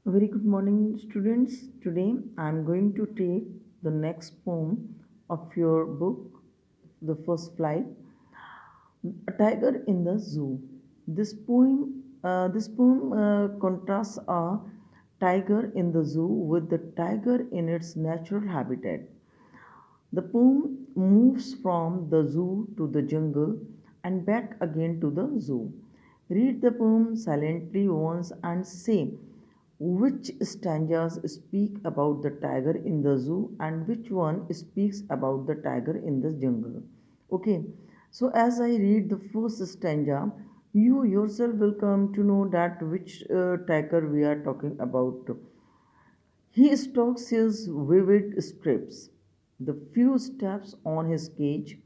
A very good morning, students. Today I am going to take the next poem of your book, The First Flight, A Tiger in the Zoo. This poem contrasts a tiger in the zoo with the tiger in its natural habitat. The poem moves from the zoo to the jungle and back again to the zoo. Read the poem silently once and say which stanzas speak about the tiger in the zoo and which one speaks about the tiger in the jungle. Okay, so as I read the first stanza, you yourself will come to know that which tiger we are talking about. He stalks his vivid strips, the few steps on his cage,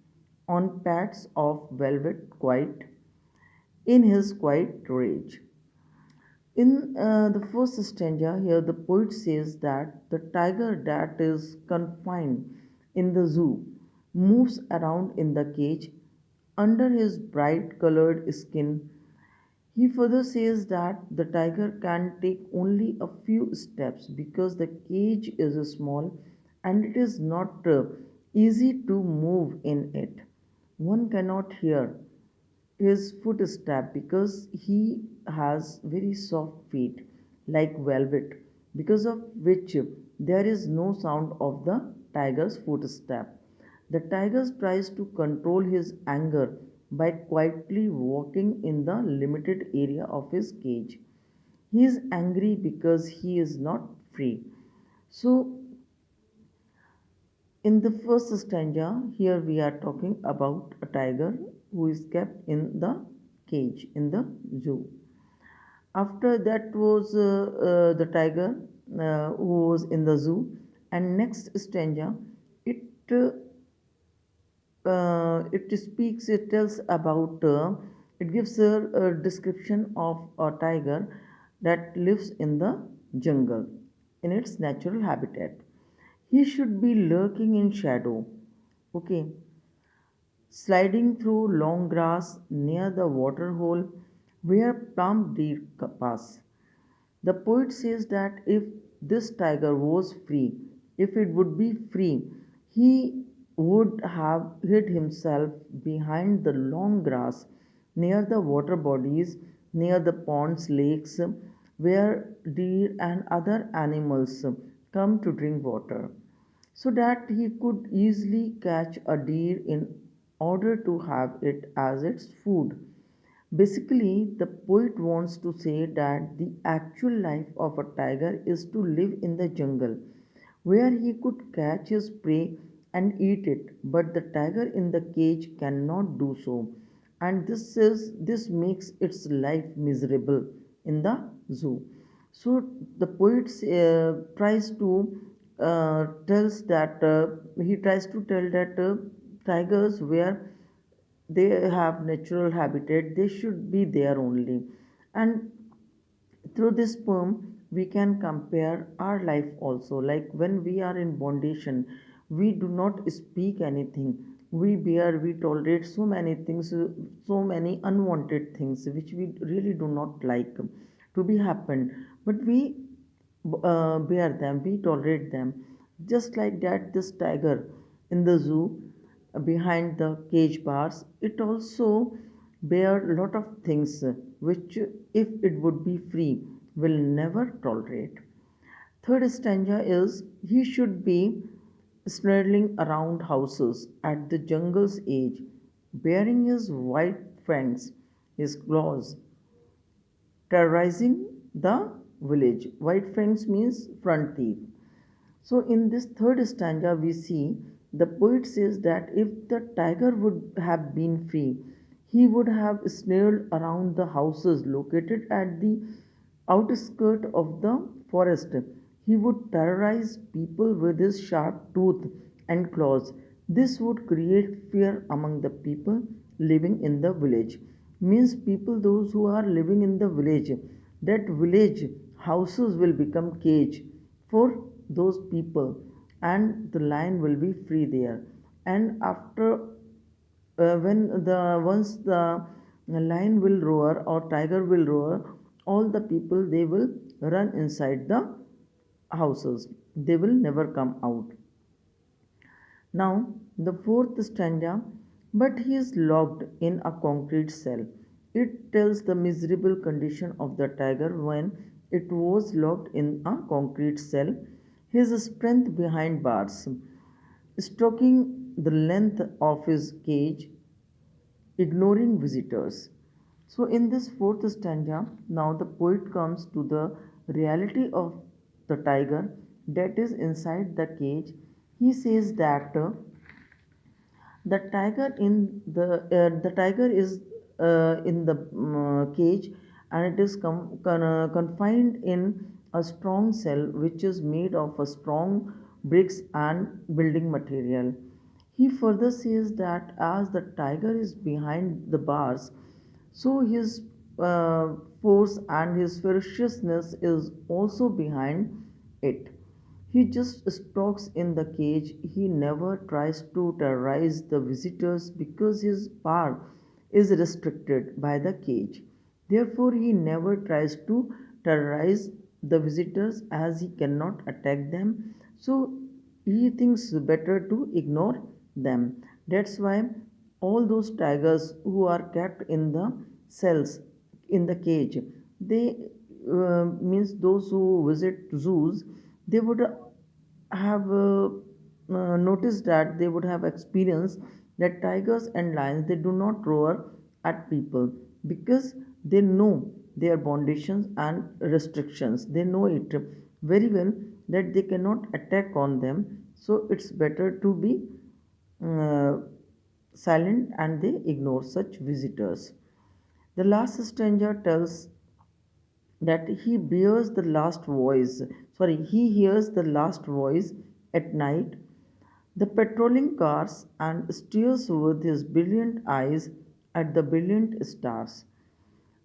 on pads of velvet quiet, in his quiet rage. In the first stanza, here the poet says that the tiger that is confined in the zoo moves around in the cage under his bright colored skin. He further says that the tiger can take only a few steps because the cage is small and it is not easy to move in it. One cannot hear his footstep because he has very soft feet like velvet, because of which there is no sound of the tiger's footstep. The tiger tries to control his anger by quietly walking in the limited area of his cage. He is angry because he is not free. So in the first stanza, here we are talking about a tiger who is kept in the cage in the zoo. After that was the tiger who was in the zoo, and next stanza, it it tells about it gives a description of a tiger that lives in the jungle in its natural habitat. He should be lurking in shadow, okay, sliding through long grass near the water hole where plump deer pass. The poet says that if this tiger was free, if it would be free, he would have hid himself behind the long grass near the water bodies, near the ponds, lakes, where deer and other animals come to drink water, so that he could easily catch a deer in order to have it as its food. Basically, the poet wants to say that the actual life of a tiger is to live in the jungle, where he could catch his prey and eat it, but the tiger in the cage cannot do so, and this makes its life miserable in the zoo. So the poet tries to tells that he tries to tell that tigers where they have natural habitat they should be there only, and through this poem we can compare our life also, like when we are in bondation we do not speak anything, we bear, we tolerate so many things, so many unwanted things which we really do not like to be happen, but we bear them, we tolerate them. Just like that, this tiger in the zoo behind the cage bars, it also bear a lot of things which, if it would be free, will never tolerate. Third stanza is he should be snarling around houses at the jungle's edge, bearing his white fangs, his claws, terrorizing the village. White fangs means front teeth. So, in this third stanza, we see the poet says that if the tiger would have been free, he would have snared around the houses located at the outskirt of the forest. He would terrorize people with his sharp tooth and claws. This would create fear among the people living in the village. Means people those who are living in the village, that village houses will become cage for those people, and the lion will be free there. And after when the once the lion will roar or tiger will roar, all the people they will run inside the houses. They will never come out. Now, the fourth stanza, but he is locked in a concrete cell. It tells the miserable condition of the tiger when it was locked in a concrete cell, his strength behind bars, stroking the length of his cage, ignoring visitors. So, in this fourth stanza, now the poet comes to the reality of the tiger that is inside the cage. He says that the tiger is in the cage, and it is confined in a strong cell which is made of a strong bricks and building material. He further says that as the tiger is behind the bars, so his force and his ferociousness is also behind it. He just stalks in the cage. He never tries to terrorize the visitors because his power is restricted by the cage. Therefore, he never tries to terrorize the visitors as he cannot attack them. So, he thinks better to ignore them. That's why all those tigers who are kept in the cells in the cage, they means those who visit zoos, they would have noticed that they would have experienced that tigers and lions, they do not roar at people because they know their foundations and restrictions. They know it very well that they cannot attack on them. So it's better to be uh, silent and they ignore such visitors. The last stranger tells that he hears the last voice at night, the patrolling cars, and stares with his brilliant eyes at the brilliant stars.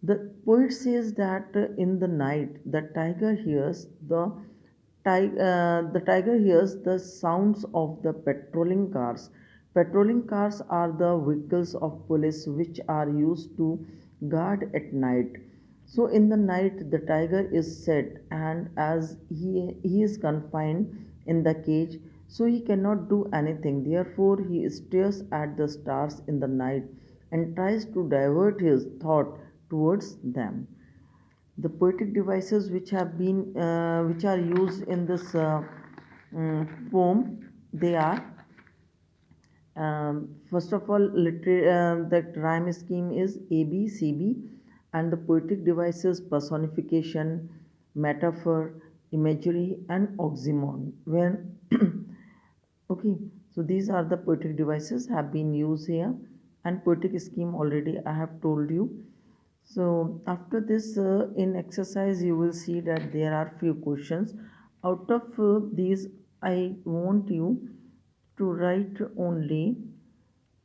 The poet says that in the night the tiger hears the sounds of the patrolling cars. Patrolling cars are the vehicles of police which are used to guard at night. So in the night the tiger is set, and as he is confined in the cage, so he cannot do anything. Therefore he stares at the stars in the night and tries to divert his thought towards them. The poetic devices which are used in this poem, they are first of all, the rhyme scheme is ABCB, and the poetic devices personification, metaphor, imagery, and oxymoron. When okay, so these are the poetic devices have been used here, and poetic scheme already I have told you. So after this, in exercise, you will see that there are few questions. Out of these, I want you to write only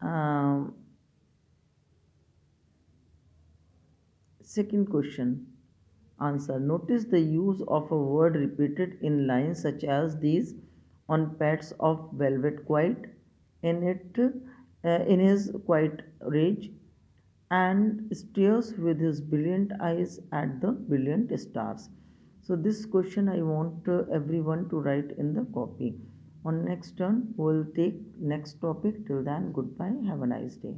um, second question. Answer. Notice the use of a word repeated in lines such as these: on pads of velvet quiet, in his quiet rage, and stares with his brilliant eyes at the brilliant stars. So this question I want everyone to write in the copy. On next turn, we'll take next topic. Till then, goodbye. Have a nice day.